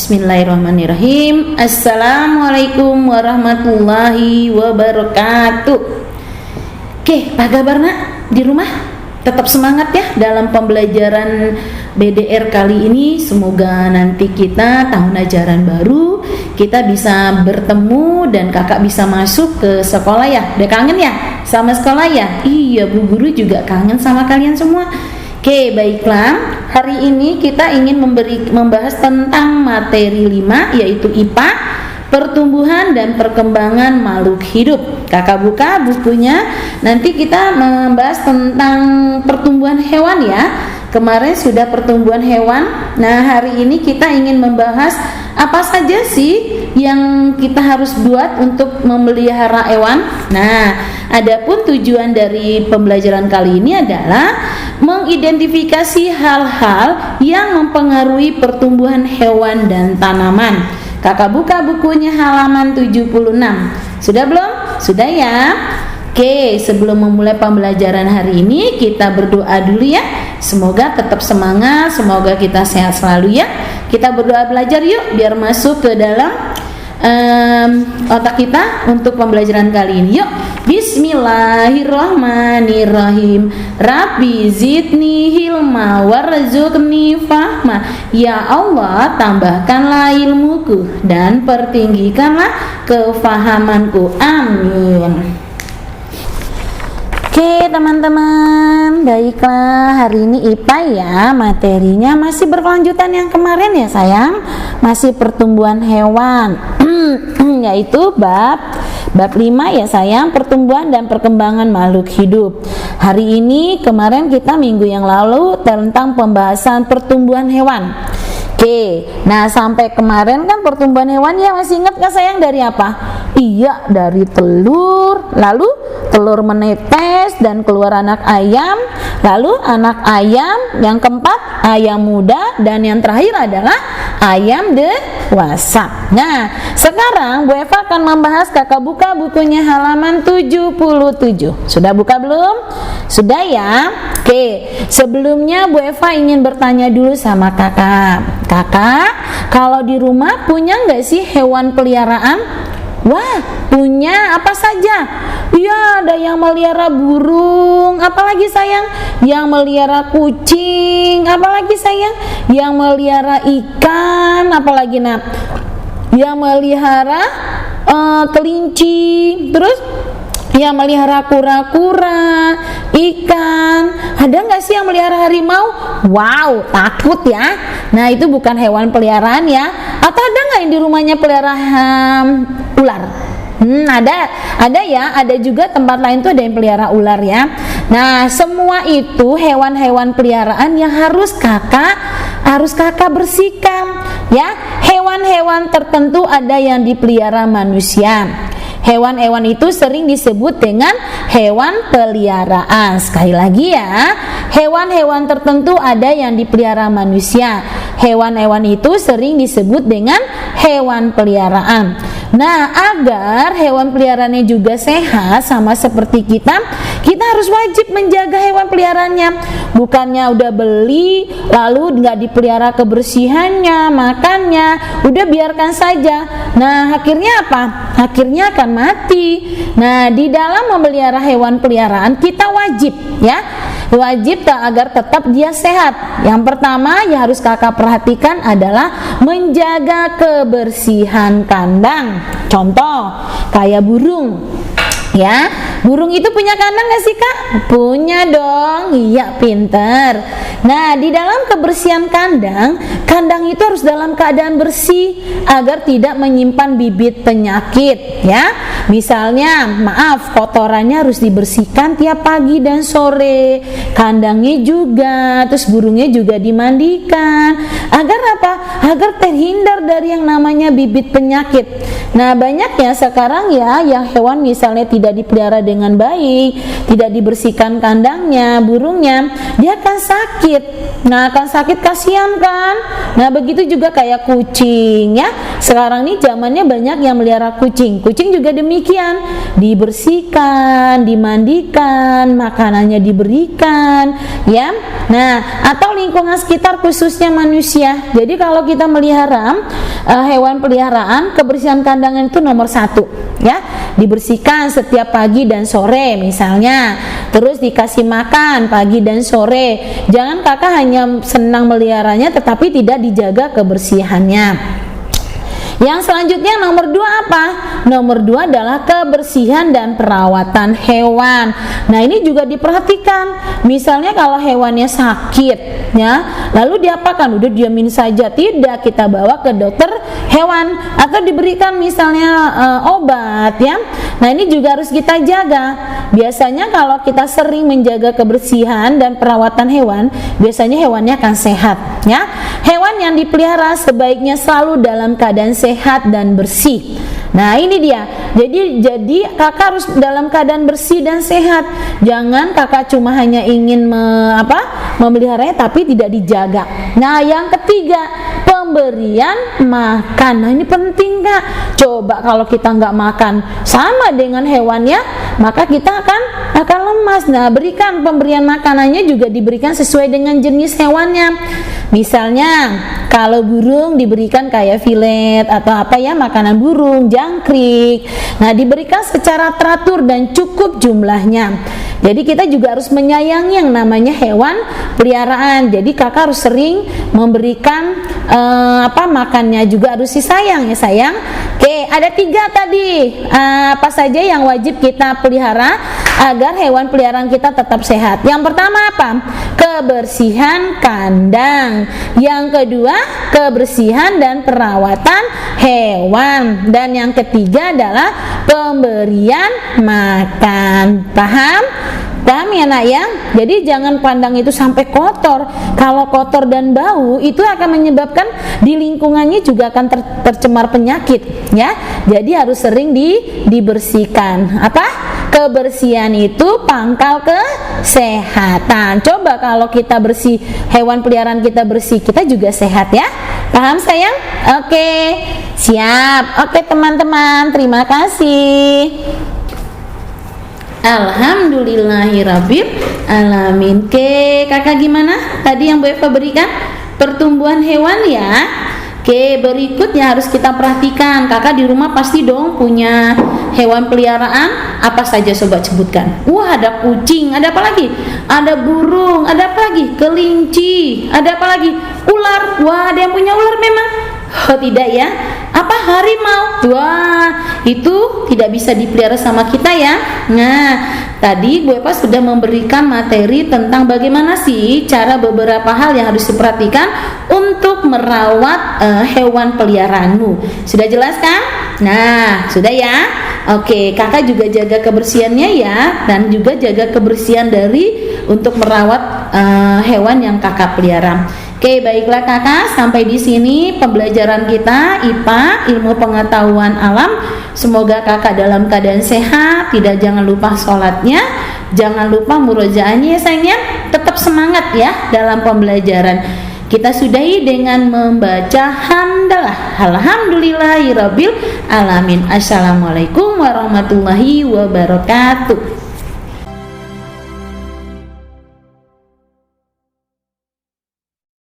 Bismillahirrahmanirrahim. Assalamualaikum warahmatullahi wabarakatuh. Oke, apa kabar nak di rumah? Tetap semangat ya dalam pembelajaran BDR kali ini. Semoga nanti kita tahun ajaran baru kita bisa bertemu dan kakak bisa masuk ke sekolah ya. Udah kangen ya sama sekolah ya? Iya, Bu Guru juga kangen sama kalian semua. Oke, baiklah. Hari ini kita ingin membahas tentang materi 5 yaitu IPA, pertumbuhan dan perkembangan makhluk hidup. Kakak buka bukunya. Nanti kita membahas tentang pertumbuhan hewan ya. Kemarin sudah pertumbuhan hewan. Nah, hari ini kita ingin membahas apa saja sih yang kita harus buat untuk memelihara hewan. Nah, adapun tujuan dari pembelajaran kali ini adalah mengidentifikasi hal-hal yang mempengaruhi pertumbuhan hewan dan tanaman. Kakak buka bukunya halaman 76. Sudah belum? Sudah ya? Oke, sebelum memulai pembelajaran hari ini kita berdoa dulu ya. Semoga tetap semangat, semoga kita sehat selalu ya. Kita berdoa belajar yuk biar masuk ke dalam otak kita untuk pembelajaran kali ini. Yuk. Bismillahirrahmanirrahim. Rabbi zidni hilma warzuqni fahma. Ya Allah, tambahkanlah ilmuku dan pertinggikanlah kefahamanku. Amin. Oke teman-teman, baiklah, hari ini IPA ya, materinya masih berkelanjutan yang kemarin ya sayang, masih pertumbuhan hewan yaitu bab 5 ya sayang, pertumbuhan dan perkembangan makhluk hidup. Hari ini, kemarin kita minggu yang lalu tentang pembahasan pertumbuhan hewan. Oke, nah sampai kemarin kan pertumbuhan hewan ya, masih ingat gak sayang dari apa? Iya, dari telur, lalu telur menetes dan keluar anak ayam, lalu anak ayam, yang keempat ayam muda, dan yang terakhir adalah ayam dewasa. Nah, sekarang Bu Eva akan membahas, kakak buka bukunya halaman 77. Sudah buka belum? Sudah ya? Oke, sebelumnya Bu Eva ingin bertanya dulu sama kakak. Kakak, kalau di rumah punya nggak sih hewan peliharaan? Wah, punya apa saja? Iya, ada yang melihara burung, apalagi sayang? Yang melihara kucing, apalagi sayang? Yang melihara ikan, apalagi nak? Yang melihara kelinci, terus yang melihara kura-kura, ikan. Ada nggak sih yang melihara harimau? Wow, takut ya. Nah, itu bukan hewan peliharaan ya. Atau ada nggak yang di rumahnya pelihara ular? Ada ya. Ada juga tempat lain tuh ada yang pelihara ular ya. Nah, semua itu hewan-hewan peliharaan yang harus kakak bersihkan ya. Hewan-hewan tertentu ada yang dipelihara manusia. Hewan-hewan itu sering disebut dengan hewan peliharaan. Sekali lagi ya, hewan-hewan tertentu ada yang dipelihara manusia. Hewan-hewan itu sering disebut dengan hewan peliharaan. Nah, agar hewan peliharaannya juga sehat sama seperti kita harus wajib menjaga hewan peliharaannya. Bukannya udah beli lalu nggak dipelihara kebersihannya, makannya, udah biarkan saja. Nah, akhirnya apa? Akhirnya akan mati. Nah, di dalam memelihara hewan peliharaan kita wajib ya, agar tetap dia sehat. Yang pertama yang harus kakak perhatikan adalah menjaga kebersihan kandang. Contoh kayak burung ya, burung itu punya kandang gak sih kak? Punya dong. Iya, pinter. Nah, di dalam kebersihan kandang itu harus dalam keadaan bersih agar tidak menyimpan bibit penyakit ya. Misalnya, maaf, kotorannya harus dibersihkan tiap pagi dan sore. Kandangnya juga, terus burungnya juga dimandikan. Agar apa? Agar terhindar dari yang namanya bibit penyakit. Nah, banyak ya sekarang ya yang hewan misalnya tidak dipelihara dengan baik, tidak dibersihkan kandangnya, burungnya, dia akan sakit. Nah, akan sakit, kasihan kan? Nah, begitu juga kayak kucing ya. Sekarang nih zamannya banyak yang melihara kucing. Kucing juga demikian. demikian, dibersihkan, dimandikan, makanannya diberikan, ya. Nah, atau lingkungan sekitar khususnya manusia. Jadi kalau kita melihara hewan peliharaan, kebersihan kandang itu nomor 1, ya. Dibersihkan setiap pagi dan sore misalnya, terus dikasih makan pagi dan sore. Jangan kakak hanya senang meliharanya tetapi tidak dijaga kebersihannya. Yang selanjutnya nomor 2 apa? Nomor 2 adalah kebersihan dan perawatan hewan. Nah, ini juga diperhatikan. Misalnya kalau hewannya sakit, ya, lalu diapakan? Udah diamin saja? Tidak, kita bawa ke dokter hewan atau diberikan misalnya obat, ya. Nah, ini juga harus kita jaga. Biasanya kalau kita sering menjaga kebersihan dan perawatan hewan, biasanya hewannya akan sehat, ya. Hewan yang dipelihara sebaiknya selalu dalam keadaan sehat dan bersih. Nah, ini dia. Jadi kakak harus dalam keadaan bersih dan sehat. Jangan kakak cuma hanya ingin memeliharanya tapi tidak dijaga. Nah, yang ketiga, pemberian makan. Nah, ini penting, Kak. Coba kalau kita nggak makan sama dengan hewannya, maka kita akan lemas. Nah, berikan pemberian makanannya juga diberikan sesuai dengan jenis hewannya. Misalnya kalau burung diberikan kayak filet atau makanan burung, jangkrik. Nah, diberikan secara teratur dan cukup jumlahnya. Jadi kita juga harus menyayangi yang namanya hewan peliharaan. Jadi kakak harus sering memberikan makannya juga harus disayang, ya sayang. Oke, ada 3 tadi. Apa saja yang wajib kita pelihara agar hewan peliharaan kita tetap sehat? Yang pertama apa? Kebersihan kandang. Yang kedua, kebersihan dan perawatan hewan. Dan yang ketiga adalah pemberian makan. Paham? Paham ya nak ya? Jadi jangan kandang itu sampai kotor. Kalau kotor dan bau itu akan menyebabkan di lingkungannya juga akan tercemar penyakit, ya. Jadi harus sering dibersihkan. Kebersihan itu pangkal kesehatan. Coba kalau kita bersih, hewan peliharaan kita bersih, kita juga sehat, ya. Paham sayang? Oke, siap. Oke teman-teman, terima kasih. Alhamdulillahirabbil alamin. Oke, kakak gimana? Tadi yang Bu Eva berikan pertumbuhan hewan, ya. Oke, berikutnya harus kita perhatikan. Kakak di rumah pasti dong punya hewan peliharaan. Apa saja sobat sebutkan? Wah, ada kucing, ada apa lagi? Ada burung, ada apa lagi? Kelinci, ada apa lagi? Ular. Wah, ada yang punya ular memang? Oh, tidak ya? Apa harimau? Wah, itu tidak bisa dipelihara sama kita ya. Nah, tadi Bu Eva sudah memberikan materi tentang bagaimana sih cara beberapa hal yang harus diperhatikan untuk merawat hewan peliharaanmu. Sudah jelas kan? Nah, sudah ya. Oke, kakak juga jaga kebersihannya ya, dan juga jaga kebersihan untuk merawat hewan yang kakak pelihara. Oke, baiklah kakak, sampai di sini pembelajaran kita IPA, ilmu pengetahuan alam. Semoga kakak dalam keadaan sehat, jangan lupa sholatnya, jangan lupa murojaahnya ya sayangnya. Tetap semangat ya dalam pembelajaran. Kita sudahi dengan membaca hamdalah. Alhamdulillahirabbil alamin. Assalamualaikum warahmatullahi wabarakatuh.